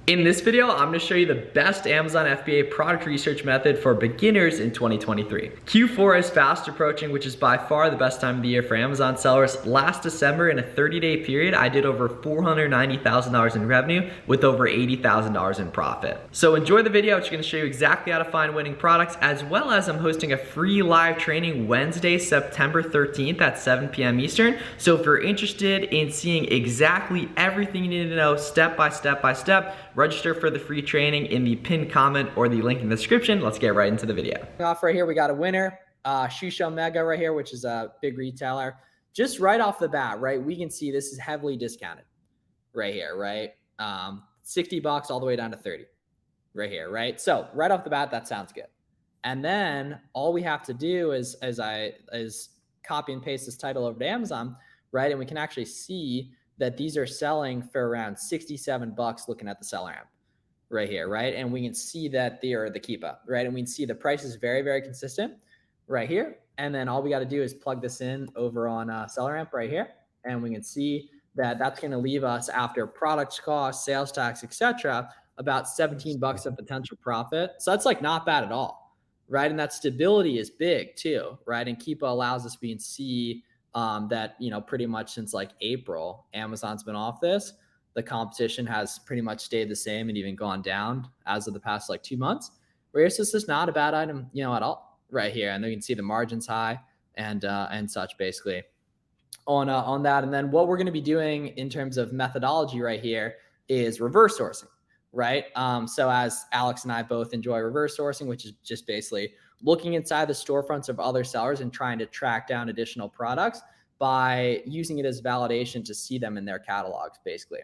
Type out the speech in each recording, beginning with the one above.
In this video, I'm gonna show you the best Amazon FBA product research method for beginners in 2023. Q4 is fast approaching, which is by far the best time of the year for Amazon sellers. Last December, in a 30-day period, I did over $490,000 in revenue with over $80,000 in profit. So enjoy the video, which is gonna show you exactly how to find winning products, as well as I'm hosting a free live training Wednesday, September 13th at 7 p.m. Eastern. So if you're interested in seeing exactly everything you need to know step by step, register for the free training in the pinned comment or the link in the description. Let's get right into the video. Off right here, we got a winner, Shoe Show Mega right here, which is a big retailer. Just right off the bat, right, we can see this is heavily discounted right here, right? $60 all the way down to 30 right here, right? So right off the bat, that sounds good. And then all we have to do is copy and paste this title over to Amazon, right? And we can actually see that these are selling for around $67 looking at the seller amp right here, right? And we can see that they are the Keepa, right? And we can see the price is very, very consistent right here. And then all we got to do is plug this in over on seller amp right here. And we can see that that's going to leave us, after product cost, sales tax, etc., about $17 of potential profit. So that's like not bad at all, right? And that stability is big too, right? And Keepa allows us, we can see that, you know, pretty much since like April, Amazon's been off this. The competition has pretty much stayed the same and even gone down as of the past like 2 months. Whereas this is not a bad item, you know, at all right here. And then you can see the margins high and such basically on that. And then what we're going to be doing in terms of methodology right here is reverse sourcing, right? So as Alex and I both enjoy reverse sourcing, which is just basically looking inside the storefronts of other sellers and trying to track down additional products by using it as validation to see them in their catalogs, basically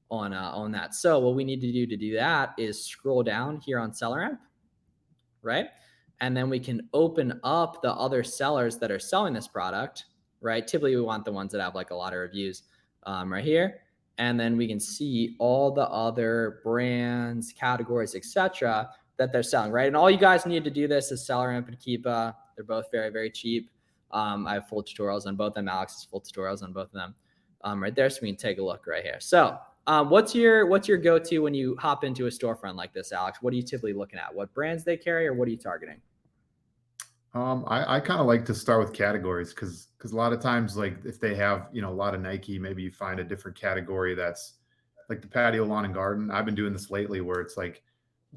on that. So what we need to do that is scroll down here on seller amp, right? And then we can open up the other sellers that are selling this product, right? Typically we want the ones that have like a lot of reviews right here. And then we can see all the other brands, categories, etc., that they're selling, right? And all you guys need to do this is seller amp and Keepa. They're both very, very cheap. I have full tutorials on both of them. Alex has full tutorials on both of them right there. So we can take a look right here. So what's your go-to when you hop into a storefront like this, Alex? What are you typically looking at? What brands they carry, or what are you targeting? I kind of like to start with categories because a lot of times, like if they have, you know, a lot of Nike, maybe you find a different category that's like the patio, lawn and garden. I've been doing this lately where it's like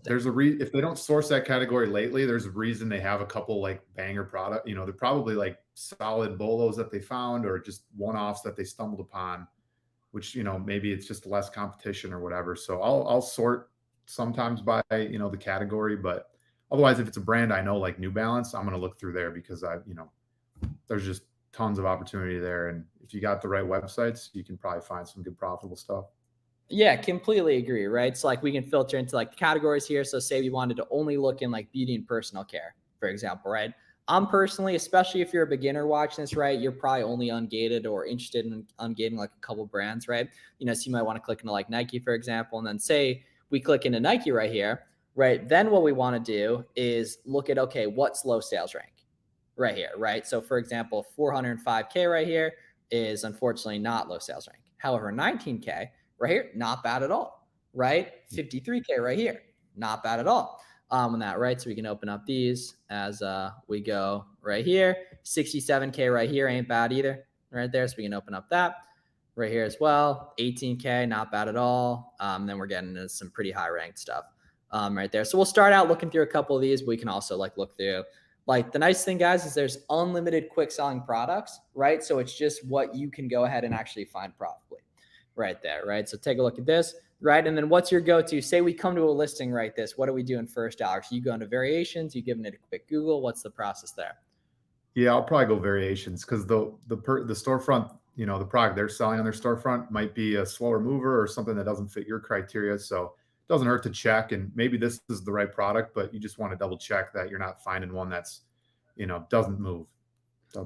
there's if they don't source that category lately, there's a reason they have a couple like banger product. You know, they're probably like solid bolos that they found or just one-offs that they stumbled upon, which, you know, maybe it's just less competition or whatever. So I'll sort sometimes by, you know, the category, but otherwise, if it's a brand I know like New Balance, I'm going to look through there because you know, there's just tons of opportunity there. And if you got the right websites, you can probably find some good profitable stuff. Yeah, completely agree, right? So like we can filter into like categories here. So say we wanted to only look in like beauty and personal care, for example, right? I'm personally, especially if you're a beginner watching this, right, you're probably only ungated or interested in ungating like a couple brands, right? You know, so you might want to click into like Nike, for example, and then say we click into Nike right here, right? Then what we want to do is look at, okay, what's low sales rank right here, right? So for example, 405K right here is unfortunately not low sales rank. However, 19K right here, not bad at all, right? 53K right here, not bad at all on that, right? So we can open up these as we go right here. 67K right here ain't bad either, right there. So we can open up that right here as well. 18K, not bad at all. Then we're getting into some pretty high ranked stuff right there. So we'll start out looking through a couple of these, but we can also like look through. Like the nice thing, guys, is there's unlimited quick selling products, right? So it's just what you can go ahead and actually find profitably right there, right? So take a look at this, right? And then what's your go-to? Say we come to a listing right this. What are we doing first, Alex? You go into variations, you giving it a quick Google. What's the process there? Yeah, I'll probably go variations because the storefront, you know, the product they're selling on their storefront might be a slower mover or something that doesn't fit your criteria. So it doesn't hurt to check, and maybe this is the right product, but you just want to double check that you're not finding one that's, you know, doesn't move.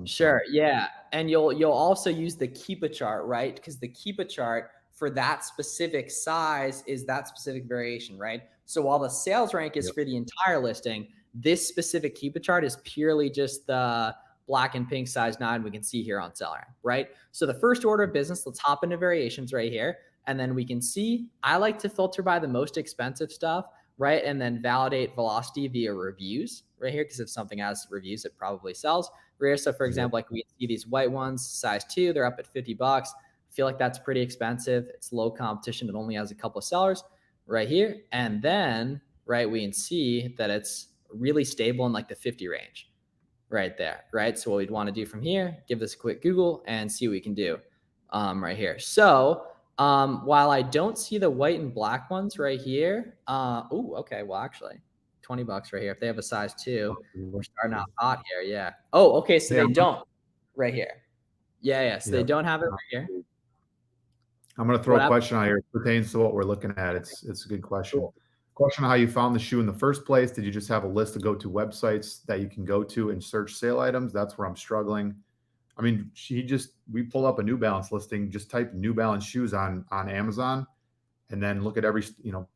Sure. Yeah. And you'll also use the Keepa chart, right? Because the Keepa chart for that specific size is that specific variation, right? So while the sales rank is for the entire listing, this specific Keepa chart is purely just the black and pink size 9 we can see here on seller, right? So the first order of business, let's hop into variations right here. And then we can see, I like to filter by the most expensive stuff, right? And then validate velocity via reviews right here. Because if something has reviews, it probably sells right here. So for example, like we see these white ones, size 2, they're up at $50. I feel like that's pretty expensive. It's low competition. It only has a couple of sellers right here. And then, right, we can see that it's really stable in like the 50 range right there, right? So what we'd want to do from here, give this a quick Google and see what we can do right here. So while I don't see the white and black ones right here, oh, okay, well, actually, $20 right here. If they have a size 2, we're starting out hot here, yeah. Oh, okay, so they don't right here. Yeah, so they don't have it right here. I'm going to throw a question out here. It pertains to what we're looking at. It's a good question. Cool. Question on how you found the shoe in the first place. Did you just have a list of go-to websites that you can go to and search sale items? That's where I'm struggling. I mean, we pull up a New Balance listing, just type New Balance shoes on Amazon, and then look at every,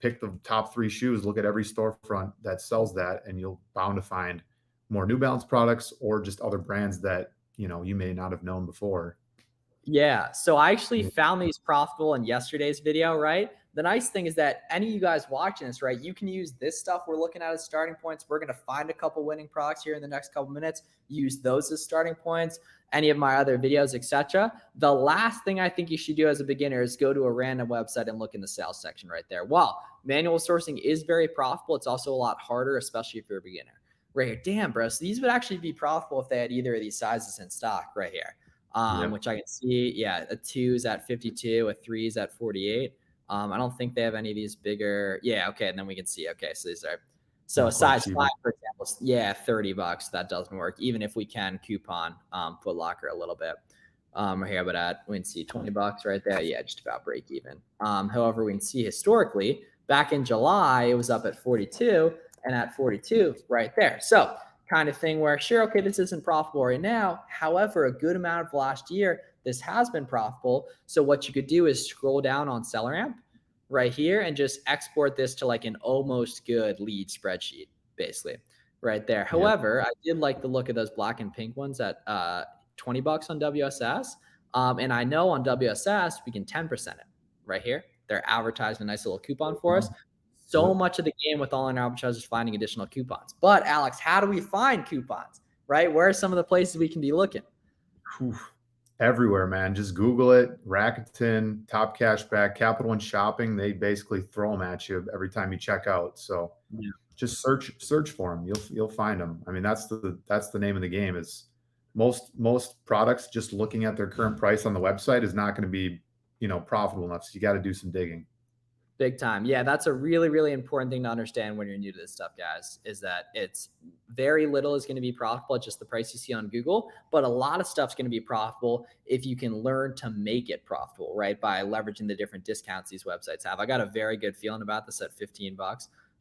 pick the top 3 shoes, look at every storefront that sells that, and you'll bound to find more New Balance products or just other brands that, you may not have known before. Yeah. So I actually found these profitable in yesterday's video, right? The nice thing is that any of you guys watching this, right, you can use this stuff we're looking at as starting points. We're going to find a couple winning products here in the next couple minutes, use those as starting points, any of my other videos, etc. The last thing I think you should do as a beginner is go to a random website and look in the sales section right there. While manual sourcing is very profitable, it's also a lot harder, especially if you're a beginner. Right here. Damn, bro. So these would actually be profitable if they had either of these sizes in stock right here. Which I can see, yeah, a 2 is at 52, a 3 is at 48. I don't think they have any of these bigger. Yeah, okay, and then we can see. Okay, so these are a size 5, for example. Yeah, $30. That doesn't work, even if we can coupon Foot Locker a little bit. Right here, but we can see $20 right there. Yeah, just about break even. However, we can see historically back in July it was up at 42 and at 42 right there. So kind of thing where, sure, okay, this isn't profitable right now. However, a good amount of last year, this has been profitable. So what you could do is scroll down on SellerAmp right here and just export this to like an almost good lead spreadsheet, basically, right there. However, I did like the look of those black and pink ones at $20 on WSS. And I know on WSS, we can 10% it right here. They're advertising a nice little coupon for us. So much of the game with online arbitrage is finding additional coupons. But Alex, how do we find coupons, right? Where are some of the places we can be looking? Everywhere, man. Just Google it. Rakuten, Top Cashback, Capital One Shopping. They basically throw them at you every time you check out. So just search for them. You'll find them. I mean, that's the name of the game. Is most products just looking at their current price on the website is not going to be profitable enough. So you got to do some digging. Big time. Yeah, that's a really, really important thing to understand when you're new to this stuff, guys, is that it's very little is going to be profitable at just the price you see on Google, but a lot of stuff's going to be profitable if you can learn to make it profitable, right? By leveraging the different discounts these websites have. I got a very good feeling about this at $15.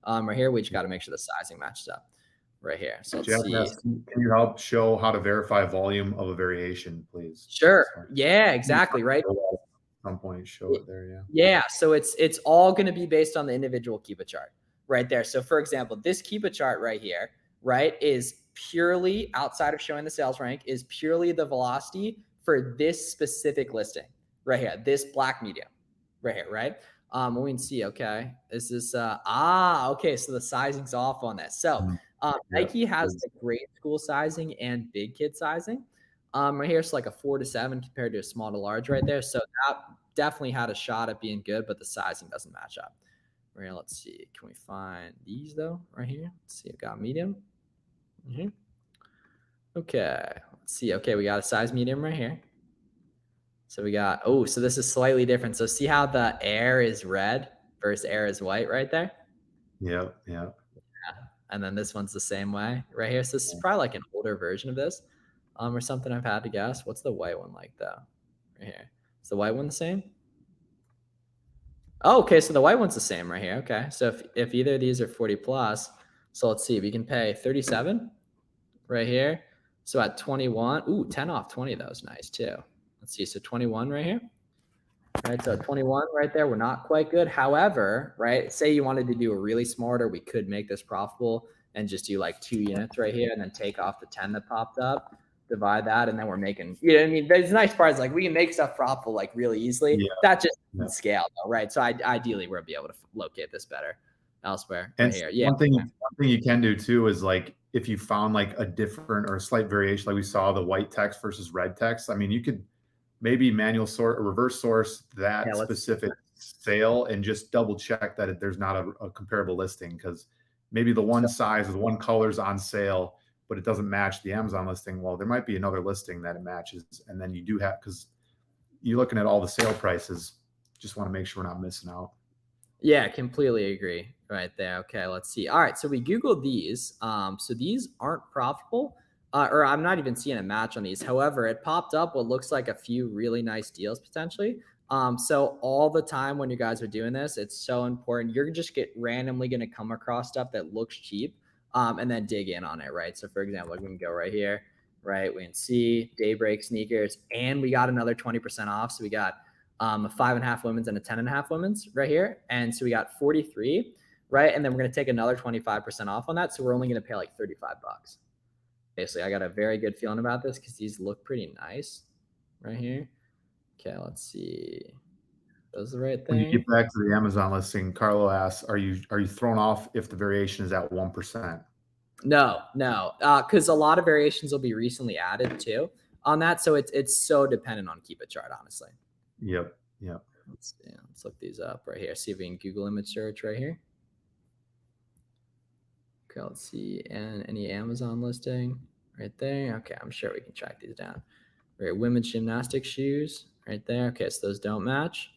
Right here, we just got to make sure the sizing matches up right here. So let's see. Can you help show how to verify volume of a variation, please? Sure. Yeah, exactly. Right. Some point show it there. Yeah. So it's all going to be based on the individual Keepa chart right there. So for example, this Keepa chart right here, right, is purely outside of showing the sales rank, is purely the velocity for this specific listing right here, this black medium right here, right? We can see, okay, is this, okay. So the sizing's off on this. So Nike has the grade school sizing and big kid sizing. Right here, it's like a 4 to 7 compared to a small to large right there. So that definitely had a shot at being good, but the sizing doesn't match up. Right here, let's see. Can we find these though? Right here. Let's see. I've got medium. Okay. Let's see. Okay, we got a size medium right here. So we got, so this is slightly different. So see how the air is red versus air is white right there? Yep. And then this one's the same way right here. So this is probably like an older version of this. Or something I've had to guess. What's the white one like though? Right here. Is the white one the same? Oh, okay. So the white one's the same right here. Okay. So if either of these are 40 plus, so let's see, we can pay 37 right here. So at 21, 10 off 20, that was nice too. Let's see. So 21 right here. Right. So 21 right there. We're not quite good. However, right, say you wanted to do a really smarter, we could make this profitable and just do like 2 units right here and then take off the 10 that popped up. divide that, and then we're making, you know what I mean? There's nice parts, like we can make stuff profitable like really easily. Yeah. That just Yeah. doesn't scale though, right? So ideally we'll be able to locate this better elsewhere And right here. Yeah. one thing you can do too is like if you found like a different or a slight variation, like we saw the white text versus red text. I mean, you could maybe manual sort or reverse source that Yeah, specific sale and just double check that there's not a comparable listing, because maybe the one size or the one color's on sale, but it doesn't match the Amazon listing. Well, there might be another listing that it matches, and then you do have, because you're looking at all the sale prices, just want to make sure we're not missing out. Yeah, completely agree right there. Okay, let's see. All right, so we Googled these. So these aren't profitable, or I'm not even seeing a match on these. However, it popped up what looks like a few really nice deals potentially. So all the time when you guys are doing this, it's so important. You're just randomly going to come across stuff that looks cheap, and then dig in on it, right? So for example, like we can go right here, right? We can see Daybreak sneakers, and we got another 20% off. So we got a 5.5 women's and a 10.5 women's right here. And so we got 43, right? And then we're going to take another 25% off on that. So we're only going to pay like 35 bucks. Basically, I got a very good feeling about this because these look pretty nice right here. Okay, let's see. That's the right thing. When you get back to the Amazon listing, Carlo asks, are you thrown off if the variation is at 1%? No, because a lot of variations will be recently added too on that. So it's so dependent on Keep It Chart, honestly. Yep. Let's look these up right here. See if we can Google image search right here. Okay, let's see. And any Amazon listing right there. Okay, I'm sure we can track these down. Right, women's gymnastic shoes right there. Okay, so those don't match.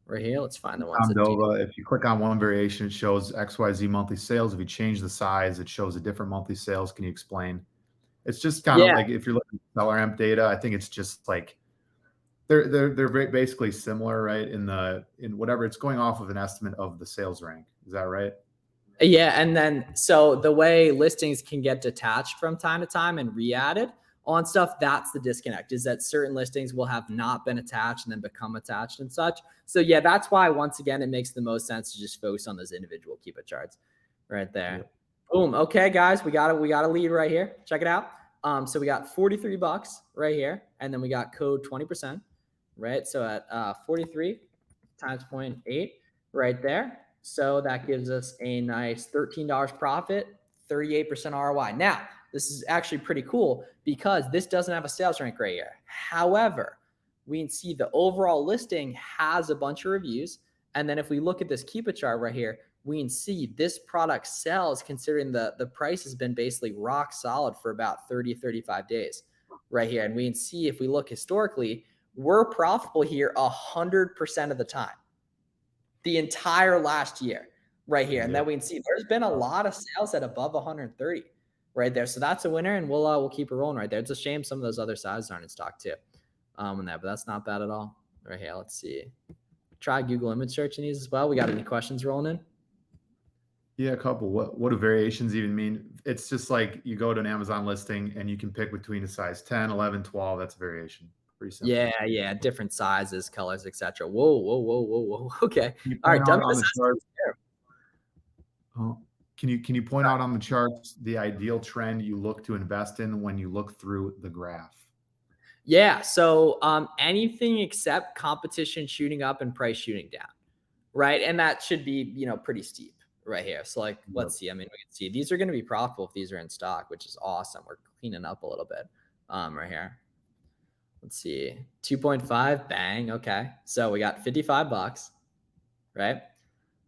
Right here, let's find the ones that do. If you click on one variation, it shows XYZ monthly sales. If you change the size, it shows a different monthly sales. Can you explain? It's just kind of like if you're looking at seller amp data, I think it's just like they're basically similar, right? In whatever, it's going off of an estimate of the sales rank. Is that right? Yeah, and then so the way listings can get detached from time to time and re-added on stuff, that's the disconnect, is that certain listings will have not been attached and then become attached and such. So yeah, that's why once again it makes the most sense to just focus on those individual Keep It charts right there. Yep. Boom. Okay, guys, we got a lead right here. Check it out. So we got 43 bucks right here, and then we got code 20%, right? So at 43 times 0.8 right there. So that gives us a nice $13 profit, 38% ROI. Now, this is actually pretty cool because this doesn't have a sales rank right here. However, we can see the overall listing has a bunch of reviews. And then if we look at this Keep It chart right here, we can see this product sells considering the price has been basically rock solid for about 30, 35 days right here. And we can see if we look historically, we're profitable here 100% of the time, the entire last year right here. And then we can see there's been a lot of sales at above 130 right there. So that's a winner, and we'll keep it rolling right there. It's a shame some of those other sizes aren't in stock too on that, but that's not bad at all right here. Let's see. Try Google image search in these as well. We got any questions rolling in? Yeah, a couple. What do variations even mean? It's just like you go to an Amazon listing and you can pick between a size 10, 11, 12. That's a variation. Pretty simple. Yeah. Different sizes, colors, etc. Whoa. Okay. All right. On the chart. Can you point out on the charts the ideal trend you look to invest in when you look through the graph? Yeah. So anything except competition shooting up and price shooting down, right? And that should be, pretty steep right here. So like, let's see. I mean, we can see these are going to be profitable if these are in stock, which is awesome. We're cleaning up a little bit right here. Let's see, 2.5, bang. Okay. So we got 55 bucks, right?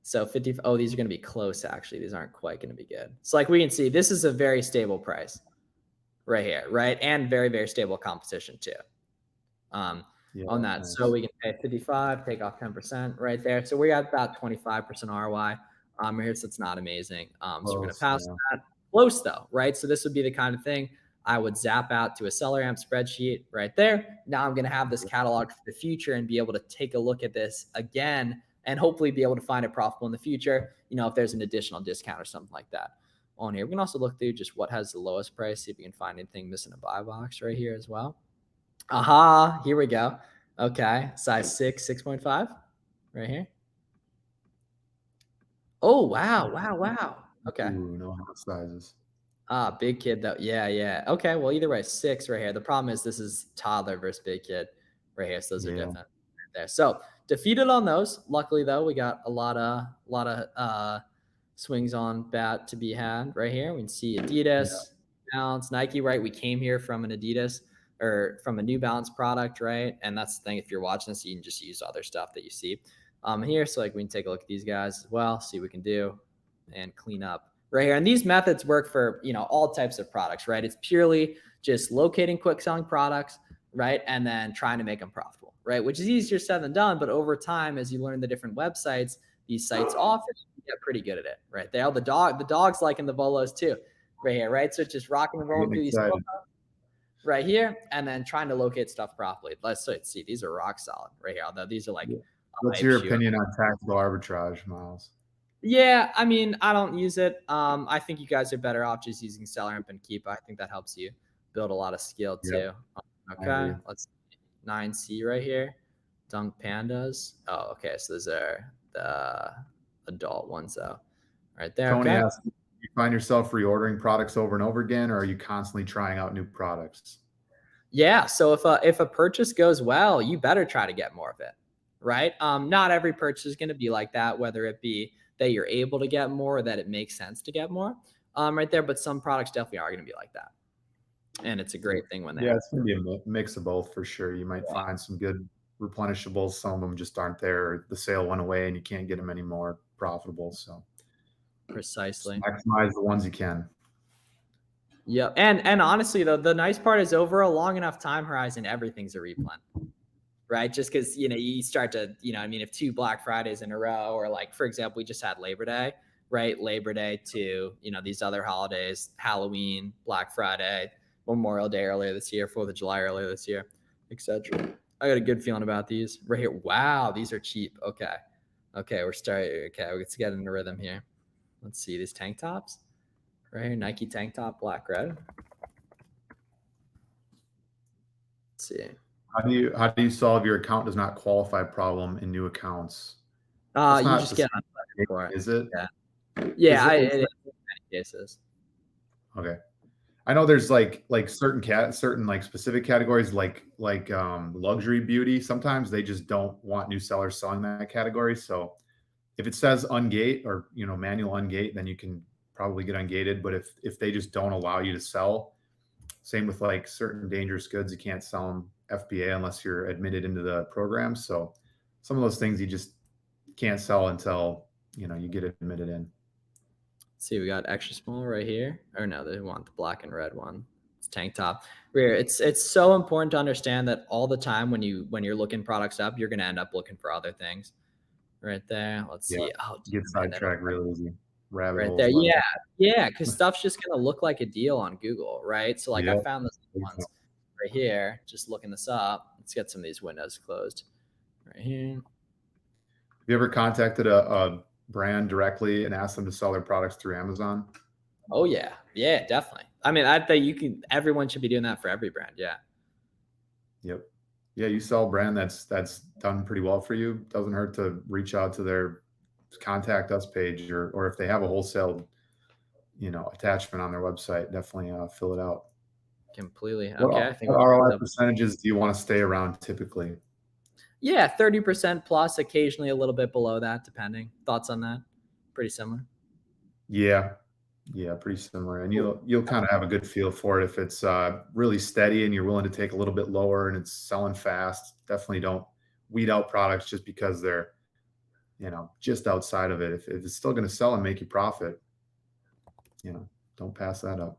So 50. Oh, these are going to be close. Actually, these aren't quite going to be good. So like we can see, this is a very stable price right here, right? And very, very stable competition too on that. Nice. So we can pay 55, take off 10% right there. So we got about 25% ROI here. So it's not amazing. So we're going to pass that. Close though, right? So this would be the kind of thing I would zap out to a seller amp spreadsheet right there. Now I'm going to have this catalog for the future and be able to take a look at this again and hopefully be able to find it profitable in the future, if there's an additional discount or something like that on here. We can also look through just what has the lowest price, see if we can find anything missing a buy box right here as well. Aha, here we go. Okay, size 6, 6.5 right here. Oh, wow. Okay. Ooh, no hot sizes. Big kid though. Yeah, yeah. Okay, well, either way, 6 right here. The problem is this is toddler versus big kid right here, so those are Yeah. different right there. So defeated on those. Luckily though, we got a lot of swings on bat to be had right here. We can see Yeah. Adidas, Balance, Nike, right? We came here from an Adidas or from a New Balance product, right? And that's the thing. If you're watching this, you can just use other stuff that you see here. So like we can take a look at these guys as well, see what we can do and clean up right here. And these methods work for, all types of products, right? It's purely just locating quick selling products, right? And then trying to make them profitable, right? Which is easier said than done. But over time, as you learn the different websites these sites offer, you get pretty good at it, right? The dogs like in the bolos too, right here, right? So it's just rocking and rolling Getting through these excited. right here, and then trying to locate stuff properly. Let's see. These are rock solid right here. Although these are like Yeah. What's hype your shoe. opinion on tactical arbitrage, Miles? Yeah, I mean, I don't use it. I think you guys are better off just using seller imp and keep. I think that helps you build a lot of skill Yep, too. I agree. Okay, let's 9C right here. Dunk pandas. Oh, okay. So those are the adult ones though. Right there. Tony Okay. asks, do you find yourself reordering products over and over again, or are you constantly trying out new products? Yeah. So if a purchase goes well, you better try to get more of it, right? Not every purchase is going to be like that, whether it be that you're able to get more or that it makes sense to get more, right there. But some products definitely are going to be like that, and it's a great thing when they Yeah, are. it's gonna be a mix of both for sure. You might find some good replenishables. Some of them just aren't there. The sale went away and you can't get them anymore profitable. So just Precisely. maximize the ones you can. Yeah, and honestly though, the nice part is over a long enough time horizon, everything's a replen, right? Just because you start to I mean, if 2 Black Fridays in a row, or like for example, we just had Labor Day, right? Labor Day to these other holidays, Halloween, Black Friday, Memorial Day earlier this year, 4th of July earlier this year, etc. I got a good feeling about these right here. Wow, these are cheap. Okay, we're starting. Okay, let's get in the rhythm here. Let's see these tank tops right here. Nike tank top, black red. Let's see. How do you solve your account does not qualify problem in new accounts? That's You not just the get same, on for it. is it? Yeah, Is yeah. it? It is in many cases. Okay. I know there's like certain like specific categories like luxury beauty. Sometimes they just don't want new sellers selling that category. So if it says ungate or manual ungate, then you can probably get ungated. But if they just don't allow you to sell, same with like certain dangerous goods, you can't sell them FBA unless you're admitted into the program. So some of those things you just can't sell until you get admitted in. Let's see, we got extra small right here. Or no, they want the black and red one. It's tank top. Here, it's so important to understand that all the time when you're looking products up, you're gonna end up looking for other things. Right there. Let's Yeah, see. Oh, get man, that sidetracked real easy. Rabbit right holes there. left. Yeah, yeah. Because stuff's just gonna look like a deal on Google, right? So like I Yeah. found this ones right here. Just looking this up. Let's get some of these windows closed. Right here. Have you ever contacted a brand directly and asked them to sell their products through Amazon? Oh yeah, yeah, definitely. I mean, I think you can. Everyone should be doing that for every brand. Yeah. Yep. Yeah, you sell a brand that's done pretty well for you. Doesn't hurt to reach out to their contact us page, or if they have a wholesale, attachment on their website, definitely fill it out. Completely. What, Okay. I think. what ROI percentages do you want to stay around typically? Yeah, 30% plus, occasionally a little bit below that, depending. Thoughts on that? Pretty similar. Yeah. Yeah, pretty similar. And you'll kind of have a good feel for it if it's really steady and you're willing to take a little bit lower and it's selling fast. Definitely don't weed out products just because they're, just outside of it. If it's still going to sell and make you profit, don't pass that up.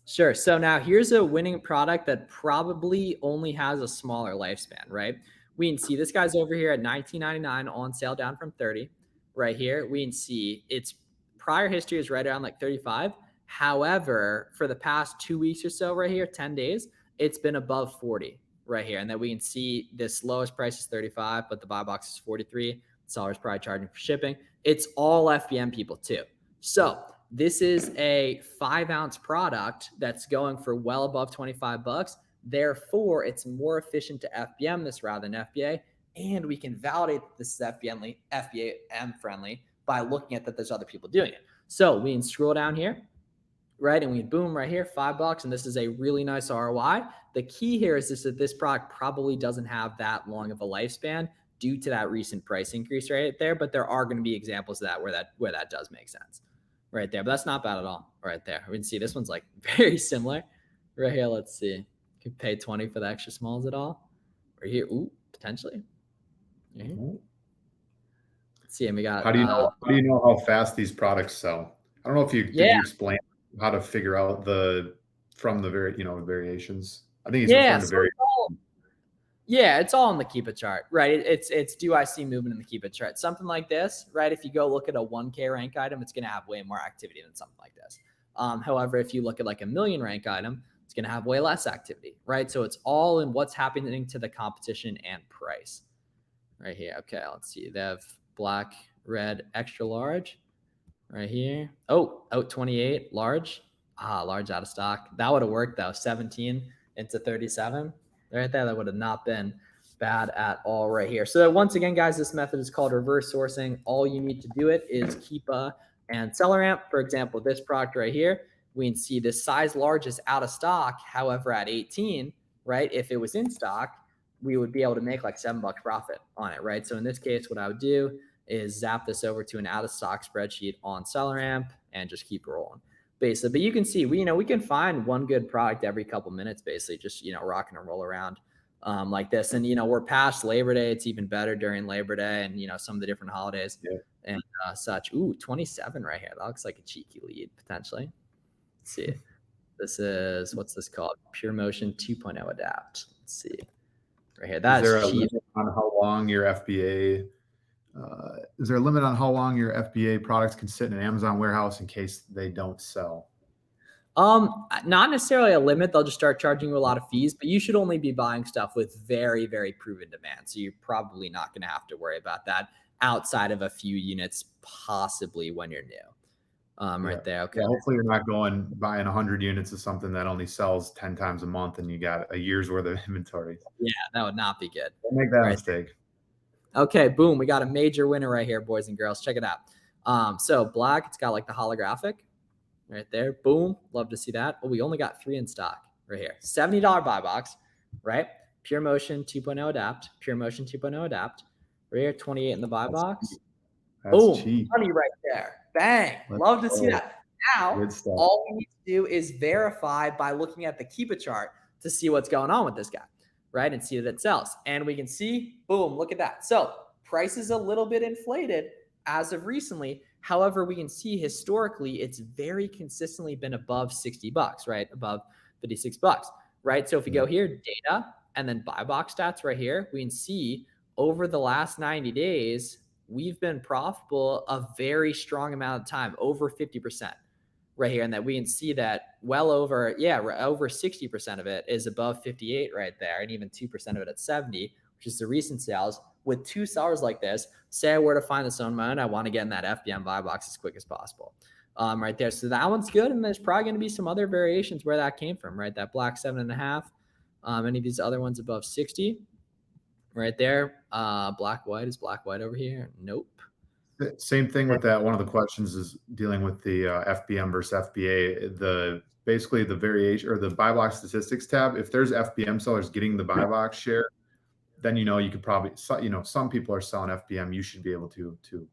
Sure. So now here's a winning product that probably only has a smaller lifespan, right? We can see this guy's over here at $19.99 on sale down from 30. Right here, we can see its prior history is right around like 35. However, for the past 2 weeks or so right here, 10 days, it's been above 40 right here. And then we can see this lowest price is 35, but the buy box is 43. Seller's probably charging for shipping. It's all FBM people too. So this is a 5-ounce product that's going for well above 25 bucks. Therefore, it's more efficient to FBM this rather than FBA. And we can validate that this is FBM friendly by looking at that there's other people doing it. So we can scroll down here right? And we boom right here, $5, and this is a really nice ROI. The key here is that this product probably doesn't have that long of a lifespan due to that recent price increase right there, but there are going to be examples of that where that does make sense right there. But that's not bad at all right there. We can see this one's like very similar right here. Let's see. Could pay 20 for the extra smalls at all. Right here. Ooh, potentially. Right here. Let's see. And we got How do you know how fast these products sell? I don't know if you did you explain how to figure out from the variations. I think he's referring to variations. Yeah, it's all in the Keep It chart, right? It's do I see movement in the Keep It chart? Something like this, right? If you go look at a 1K rank item, it's going to have way more activity than something like this. However, if you look at like a million rank item, it's going to have way less activity, right? So it's all in what's happening to the competition and price right here. Okay, let's see. They have black, red, extra large right here. Oh, out 28, large. Large out of stock. That would have worked though. 17 into 37. Right there, that would have not been bad at all right here. So once again, guys, this method is called reverse sourcing. All you need to do it is Keepa and SellerAmp. For example, this product right here, we can see this size large is out of stock. However, at 18, right, if it was in stock, we would be able to make like $7 profit on it, right? So in this case, what I would do is zap this over to an out of stock spreadsheet on SellerAmp and just keep rolling. Basically, but you can see we can find one good product every couple minutes, basically just rocking and roll around like this. And we're past Labor Day. It's even better during Labor Day and some of the different holidays and such. Ooh, 27 right here. That looks like a cheeky lead potentially. Let's see. This is, what's this called? Pure Motion 2.0 Adapt. Let's see right here. That's cheap. Is there a limit on how long your FBA? Is there a limit on how long your FBA products can sit in an Amazon warehouse in case they don't sell? Not necessarily a limit. They'll just start charging you a lot of fees, but you should only be buying stuff with very, very proven demand. So you're probably not going to have to worry about that outside of a few units, possibly when you're new. Right there. Okay. Yeah, hopefully you're not buying 100 units of something that only sells 10 times a month and you got a year's worth of inventory. Yeah, that would not be good. Don't make that mistake. Okay, boom. We got a major winner right here, boys and girls. Check it out. So black, it's got like the holographic right there. Boom. Love to see that. Oh, we only got 3 in stock right here. $70 buy box, right? Pure Motion 2.0 Adapt. Pure Motion 2.0 Adapt. Right here, 28 in the buy box. Boom. Cheap. Money right there. Bang. Love to see that. Now, all we need to do is verify by looking at the Keep It chart to see what's going on with this guy. Right, and see that it sells. And we can see, boom, look at that. So price is a little bit inflated as of recently. However, we can see historically, it's very consistently been above $60, right? Above $56, right? So if we go here, data, and then buy box stats right here, we can see over the last 90 days, we've been profitable a very strong amount of time, over 50%. Right here, and that we can see that well over, over 60% of it is above 58 right there, and even 2% of it at 70, which is the recent sales. With 2 sellers like this, say I were to find this on my own, I want to get in that FBM buy box as quick as possible. Right there. So that one's good, and there's probably going to be some other variations where that came from, right? That black 7.5, any of these other ones above 60, right there. Black white, is black white over here? Nope. Same thing with that. One of the questions is dealing with the FBM versus FBA. Basically the variation or the buy box statistics tab. If there's FBM sellers getting the buy box share, then you could probably some people are selling FBM. You should be able to too.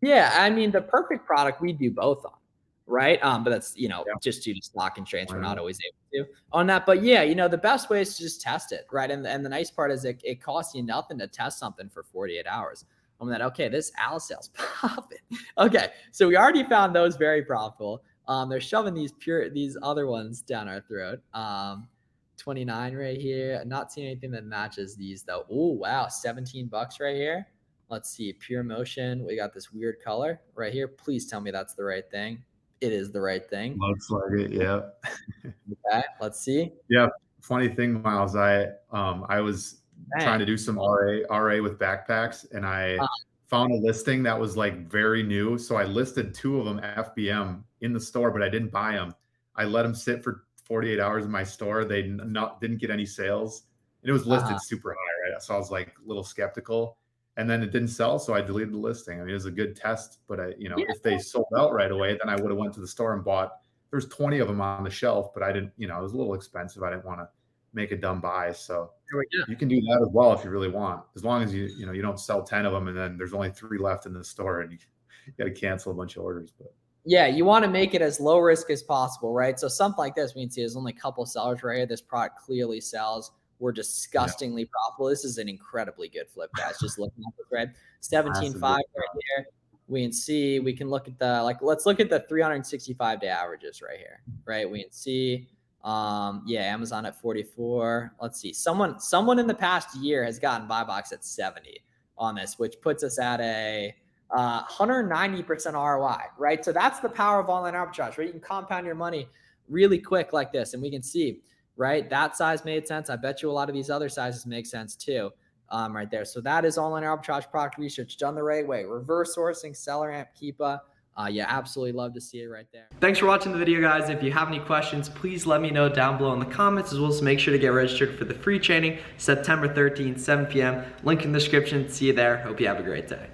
Yeah, I mean the perfect product we do both on, right? But that's just due to stock constraints, we're not always able to on that. But yeah, the best way is to just test it, right? And the nice part is it costs you nothing to test something for 48 hours. I'm that, okay, this Al sales popping. Okay, so we already found those very profitable. They're shoving these other ones down our throat. 29 right here. I'm not seeing anything that matches these though. Oh wow, $17 right here. Let's see, Pure Motion. We got this weird color right here. Please tell me that's the right thing. It is the right thing. Looks like it, yeah. Okay, let's see. Yeah, funny thing, Miles. I was trying to do some RA with backpacks, and I found a listing that was like very new. So I listed 2 of them FBM in the store, but I didn't buy them. I let them sit for 48 hours in my store. They didn't get any sales, and it was listed super high, right? So I was like a little skeptical, and then it didn't sell, so I deleted the listing. I mean, it was a good test, but if they sold out right away, then I would have went to the store and bought there's 20 of them on the shelf, but I didn't, it was a little expensive. I didn't want to make a dumb buy. So There we go. you can do that as well if you really want, as long as you don't sell 10 of them and then there's only 3 left in the store and you got to cancel a bunch of orders. But yeah, you want to make it as low risk as possible, right? So something like this, we can see there's only a couple sellers right here. This product clearly sells. We're disgustingly profitable. This is an incredibly good flip, guys. Just looking at this, right? 17.5 right here. We can see, we can look at the, let's look at the 365 day averages right here, right? We can see, Amazon at 44. Let's see, someone in the past year has gotten buy box at 70 on this, which puts us at a 190% ROI, right? So that's the power of online arbitrage, right? You can compound your money really quick like this, and we can see, right, that size made sense. I bet you a lot of these other sizes make sense too, right there. So that is online arbitrage product research done the right way. Reverse sourcing, seller amp, Keepa. Absolutely love to see it right there. Thanks for watching the video, guys. If you have any questions, please let me know down below in the comments, as well as make sure to get registered for the free training September 13th, 7 p.m. Link in the description. See you there. Hope you have a great day.